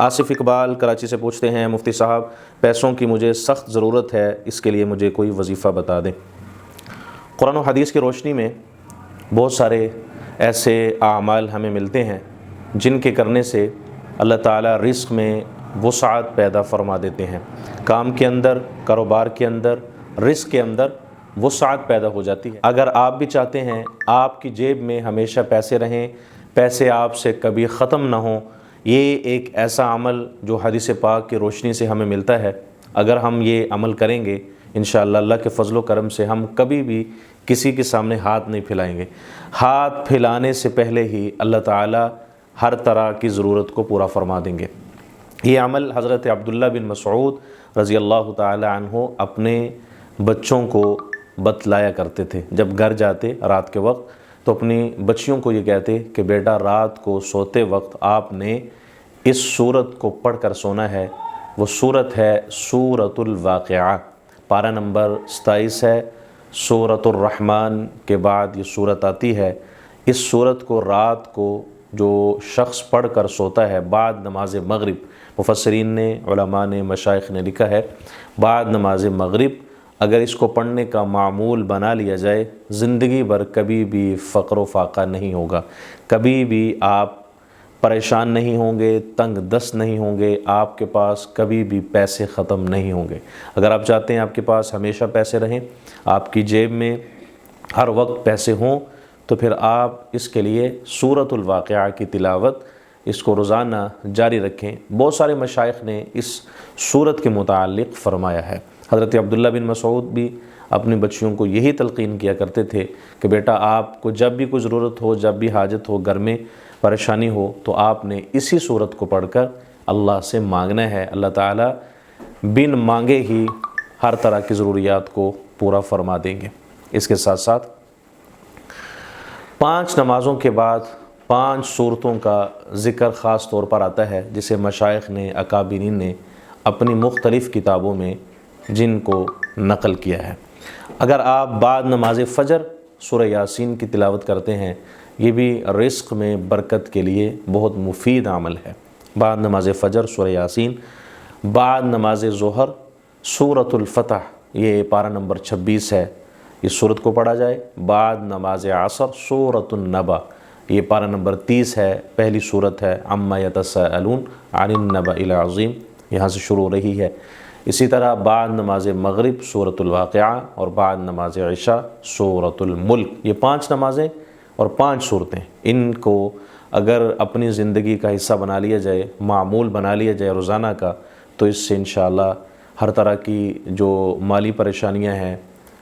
آصف اقبال کراچی سے پوچھتے ہیں، مفتی صاحب پیسوں کی مجھے سخت ضرورت ہے، اس کے لیے مجھے کوئی وظیفہ بتا دیں۔ قرآن و حدیث کی روشنی میں بہت سارے ایسے اعمال ہمیں ملتے ہیں جن کے کرنے سے اللہ تعالیٰ رزق میں وسعت پیدا فرما دیتے ہیں۔ کام کے اندر، کاروبار کے اندر، رزق کے اندر وسعت پیدا ہو جاتی ہے۔ اگر آپ بھی چاہتے ہیں آپ کی جیب میں ہمیشہ پیسے رہیں، پیسے آپ سے کبھی ختم نہ ہوں، یہ ایک ایسا عمل جو حدیث پاک کی روشنی سے ہمیں ملتا ہے۔ اگر ہم یہ عمل کریں گے انشاءاللہ اللہ کے فضل و کرم سے ہم کبھی بھی کسی کے سامنے ہاتھ نہیں پھیلائیں گے۔ ہاتھ پھیلانے سے پہلے ہی اللہ تعالیٰ ہر طرح کی ضرورت کو پورا فرما دیں گے۔ یہ عمل حضرت عبداللہ بن مسعود رضی اللہ تعالی عنہ اپنے بچوں کو بتلایا کرتے تھے۔ جب گھر جاتے رات کے وقت تو اپنی بچیوں کو یہ کہتے کہ بیٹا رات کو سوتے وقت آپ نے اس سورت کو پڑھ کر سونا ہے۔ وہ سورت ہے سورۃ الواقعہ، پارہ نمبر 27 ہے۔ سورۃ الرحمن کے بعد یہ سورت آتی ہے۔ اس سورت کو رات کو جو شخص پڑھ کر سوتا ہے بعد نماز مغرب، مفسرین نے، علماء نے، مشائخ نے لکھا ہے بعد نماز مغرب اگر اس کو پڑھنے کا معمول بنا لیا جائے، زندگی بھر کبھی بھی فقر و فاقہ نہیں ہوگا، کبھی بھی آپ پریشان نہیں ہوں گے، تنگ دست نہیں ہوں گے، آپ کے پاس کبھی بھی پیسے ختم نہیں ہوں گے۔ اگر آپ چاہتے ہیں آپ کے پاس ہمیشہ پیسے رہیں، آپ کی جیب میں ہر وقت پیسے ہوں، تو پھر آپ اس کے لیے سورۃ الواقعہ کی تلاوت اس کو روزانہ جاری رکھیں۔ بہت سارے مشائخ نے اس سورت کے متعلق فرمایا ہے۔ حضرت عبداللہ بن مسعود بھی اپنی بچیوں کو یہی تلقین کیا کرتے تھے کہ بیٹا آپ کو جب بھی کوئی ضرورت ہو، جب بھی حاجت ہو، گھر میں پریشانی ہو، تو آپ نے اسی سورت کو پڑھ کر اللہ سے مانگنا ہے۔ اللہ تعالیٰ بن مانگے ہی ہر طرح کی ضروریات کو پورا فرما دیں گے۔ اس کے ساتھ ساتھ 5 نمازوں کے بعد 5 سورتوں کا ذکر خاص طور پر آتا ہے، جسے مشائخ نے، اکابرین نے اپنی مختلف کتابوں میں جن کو نقل کیا ہے۔ اگر آپ بعد نماز فجر سورہ یاسین کی تلاوت کرتے ہیں، یہ بھی رزق میں برکت کے لیے بہت مفید عمل ہے۔ بعد نماز فجر سورہ یاسین، بعد نماز ظہر سورۃ الفتح، یہ پارہ نمبر 26 ہے، اس سورت کو پڑھا جائے۔ بعد نماز عصر سورۃ النبأ، یہ پارہ نمبر 30 ہے، پہلی سورت ہے، عما یتساءلون عن النبأ العظیم، یہاں سے شروع ہو رہی ہے۔ اسی طرح بعد نماز مغرب سورۃ الواقعہ، اور بعد نماز عشاء سورۃ الملک۔ یہ 5 نمازیں اور 5 صورتیں، ان کو اگر اپنی زندگی کا حصہ بنا لیا جائے، معمول بنا لیا جائے روزانہ کا، تو اس سے انشاءاللہ ہر طرح کی جو مالی پریشانیاں ہیں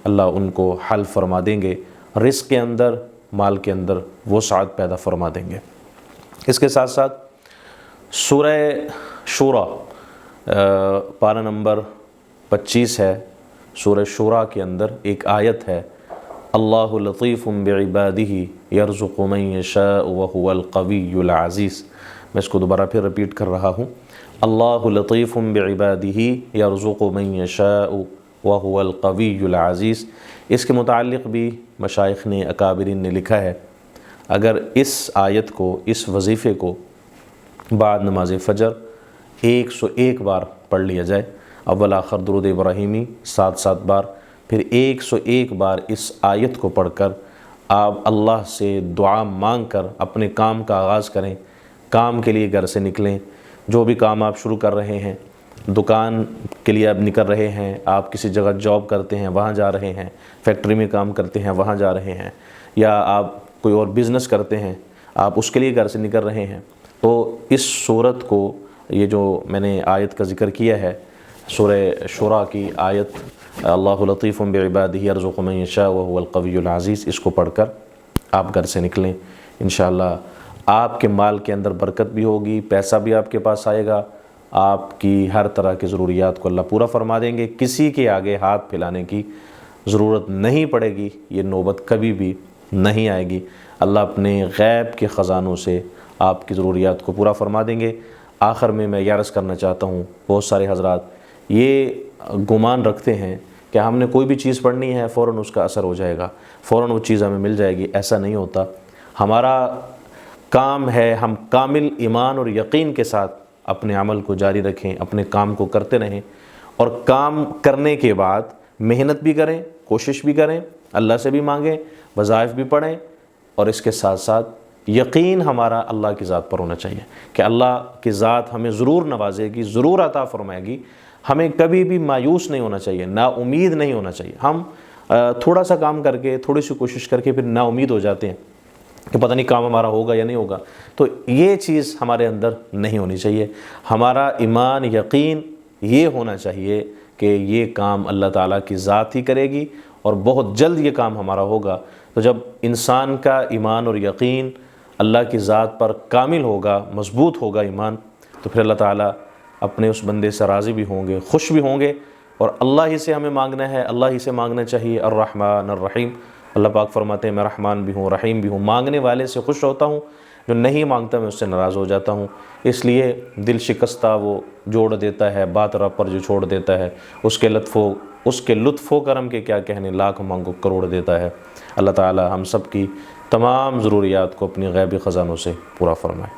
اللہ ان کو حل فرما دیں گے، رزق کے اندر، مال کے اندر وسعت پیدا فرما دیں گے۔ اس کے ساتھ ساتھ سورہ شورا پارہ نمبر 25 ہے، سورہ شورا کے اندر ایک آیت ہے، اللہ لطیف بعبادہ یرزق من یشاء وہو القوی العزیز۔ میں اس کو دوبارہ پھر رپیٹ کر رہا ہوں، اللہ لطیف بعبادہ یرزق من یشاء وہو القوی العزیز۔ اس کے متعلق بھی مشائخ نے، اکابرین نے لکھا ہے، اگر اس آیت کو، اس وظیفے کو بعد نماز فجر 101 بار پڑھ لیا جائے، اول آخر درود ابراہیمی 7 بار، پھر 101 بار اس آیت کو پڑھ کر آپ اللہ سے دعا مانگ کر اپنے کام کا آغاز کریں۔ کام کے لیے گھر سے نکلیں، جو بھی کام آپ شروع کر رہے ہیں، دکان کے لیے آپ نکل رہے ہیں، آپ کسی جگہ جاب کرتے ہیں وہاں جا رہے ہیں، فیکٹری میں کام کرتے ہیں وہاں جا رہے ہیں، یا آپ کوئی اور بزنس کرتے ہیں، آپ اس کے لیے گھر سے نکل رہے ہیں، تو اس صورت کو، یہ جو میں نے آیت کا ذکر کیا ہے سورہ شورا کی آیت، اللہ لطیف بعبادہ یرزق من یشاء وہو القوی العزیز، اس کو پڑھ کر آپ گھر سے نکلیں۔ انشاءاللہ آپ کے مال کے اندر برکت بھی ہوگی، پیسہ بھی آپ کے پاس آئے گا، آپ کی ہر طرح کی ضروریات کو اللہ پورا فرما دیں گے، کسی کے آگے ہاتھ پھیلانے کی ضرورت نہیں پڑے گی، یہ نوبت کبھی بھی نہیں آئے گی۔ اللہ اپنے غیب کے خزانوں سے آپ کی ضروریات کو پورا فرما دیں گے۔ آخر میں یہ عرض کرنا چاہتا ہوں، بہت سارے حضرات یہ گمان رکھتے ہیں کہ ہم نے کوئی بھی چیز پڑھنی ہے فوراً اس کا اثر ہو جائے گا، فوراً وہ چیز ہمیں مل جائے گی۔ ایسا نہیں ہوتا۔ ہمارا کام ہے ہم کامل ایمان اور یقین کے ساتھ اپنے عمل کو جاری رکھیں، اپنے کام کو کرتے رہیں، اور کام کرنے کے بعد محنت بھی کریں، کوشش بھی کریں، اللہ سے بھی مانگیں، وظائف بھی پڑھیں، اور اس کے ساتھ ساتھ یقین ہمارا اللہ کی ذات پر ہونا چاہیے کہ اللہ کی ذات ہمیں ضرور نوازے گی، ضرور عطا فرمائے گی۔ ہمیں کبھی بھی مایوس نہیں ہونا چاہیے، نا امید نہیں ہونا چاہیے۔ ہم تھوڑا سا کام کر کے، تھوڑی سی کوشش کر کے پھر نا امید ہو جاتے ہیں کہ پتہ نہیں کام ہمارا ہوگا یا نہیں ہوگا، تو یہ چیز ہمارے اندر نہیں ہونی چاہیے۔ ہمارا ایمان، یقین یہ ہونا چاہیے کہ یہ کام اللہ تعالیٰ کی ذات ہی کرے گی اور بہت جلد یہ کام ہمارا ہوگا۔ تو جب انسان کا ایمان اور یقین اللہ کی ذات پر کامل ہوگا، مضبوط ہوگا ایمان، تو پھر اللہ تعالیٰ اپنے اس بندے سے راضی بھی ہوں گے، خوش بھی ہوں گے، اور اللہ ہی سے ہمیں مانگنا ہے، اللہ ہی سے مانگنا چاہیے۔ الرحمن الرحیم، اللہ پاک فرماتے ہیں میں رحمان بھی ہوں، رحیم بھی ہوں، مانگنے والے سے خوش ہوتا ہوں، جو نہیں مانگتا میں اس سے ناراض ہو جاتا ہوں۔ اس لیے دل شکستہ وہ جوڑ دیتا ہے، بات رب پر جو چھوڑ دیتا ہے، اس کے لطف و کرم کے کیا کہنے، لاکھ مانگو کروڑ دیتا ہے۔ اللہ تعالی ہم سب کی تمام ضروریات کو اپنی غیبی خزانوں سے پورا فرمائے۔